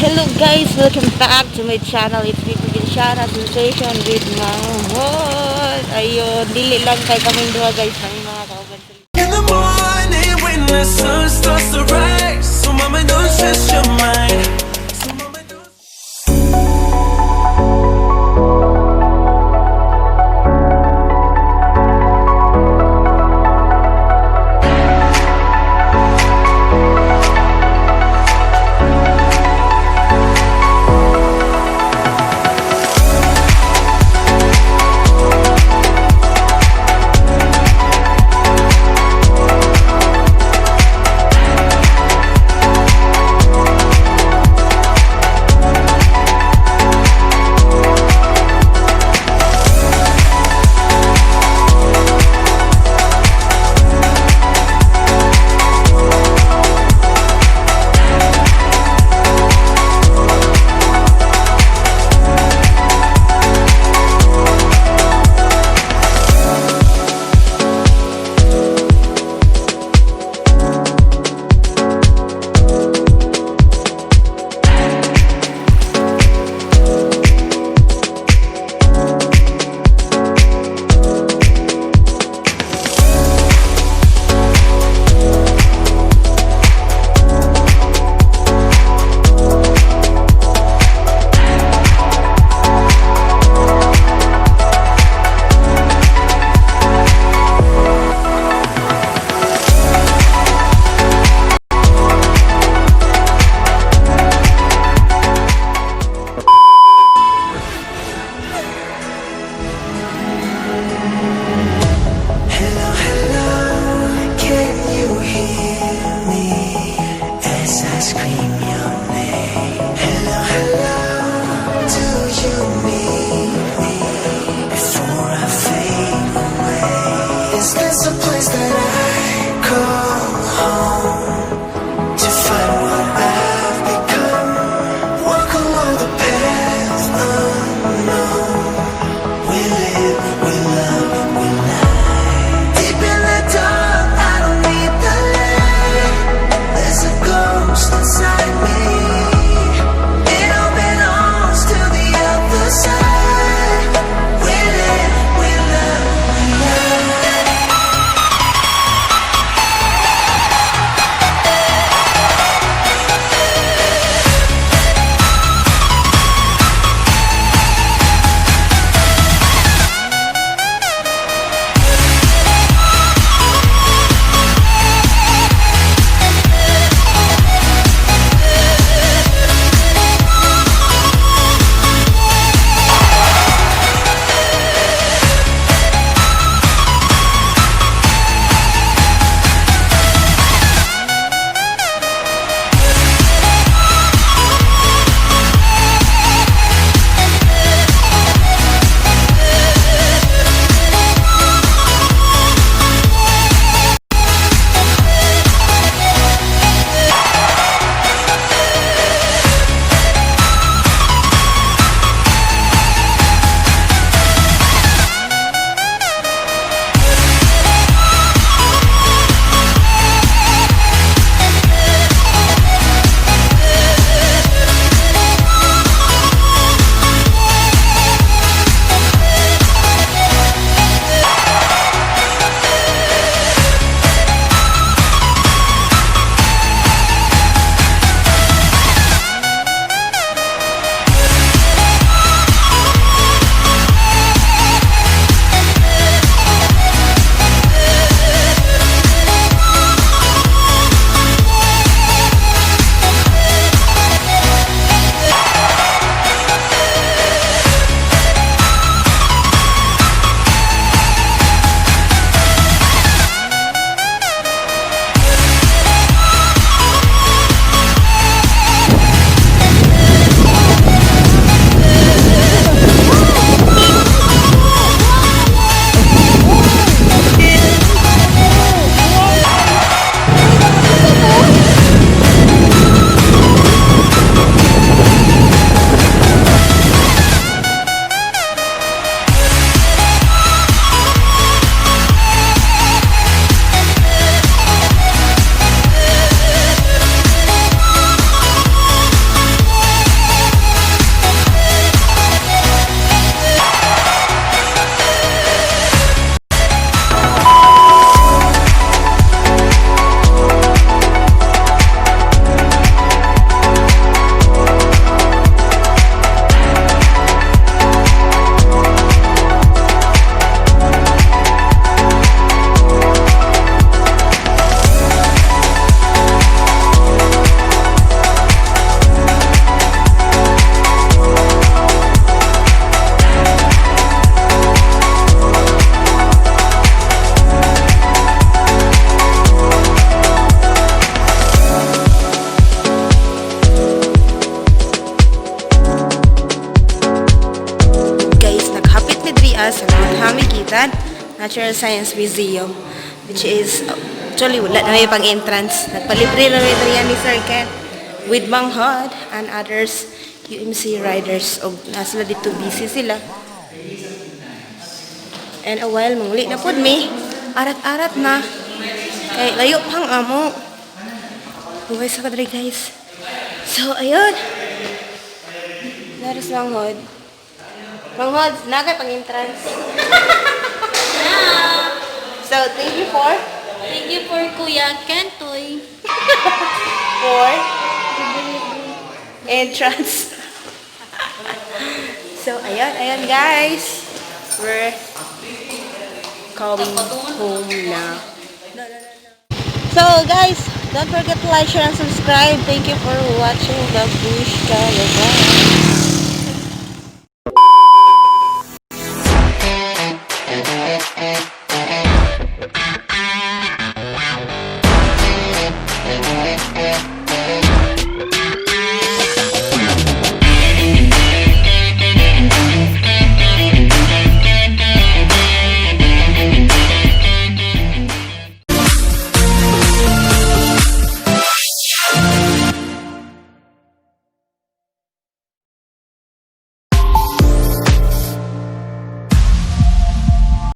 Hello guys, welcome back to my channel. It's me Provinciana Sensation with Mahon. Ayun, dili lang kay kaming duha guys ng mga kauban. In the morning when the sun starts to rise, so mama don't stress your mind. So mama don't. siya sa Mount Hamikitan Natural Science Museum, which is actually wala na may pang entrance. Nagpalibre na rin yan ni Sir Ken with Manghod and others UMC riders. O nasila dito busy sila. And a while manguli na pod me. Arat-arat na. Kay layo pang amo. Buhay sa kadre guys. So ayun. Naras Manghod. Manghod, nagay pang entrance. So thank you for Kuya Kentoy. for entrance. So, ayan guys. We're going home now. So, guys, don't forget to like, share, and subscribe. Thank you for watching the Bush Caravan.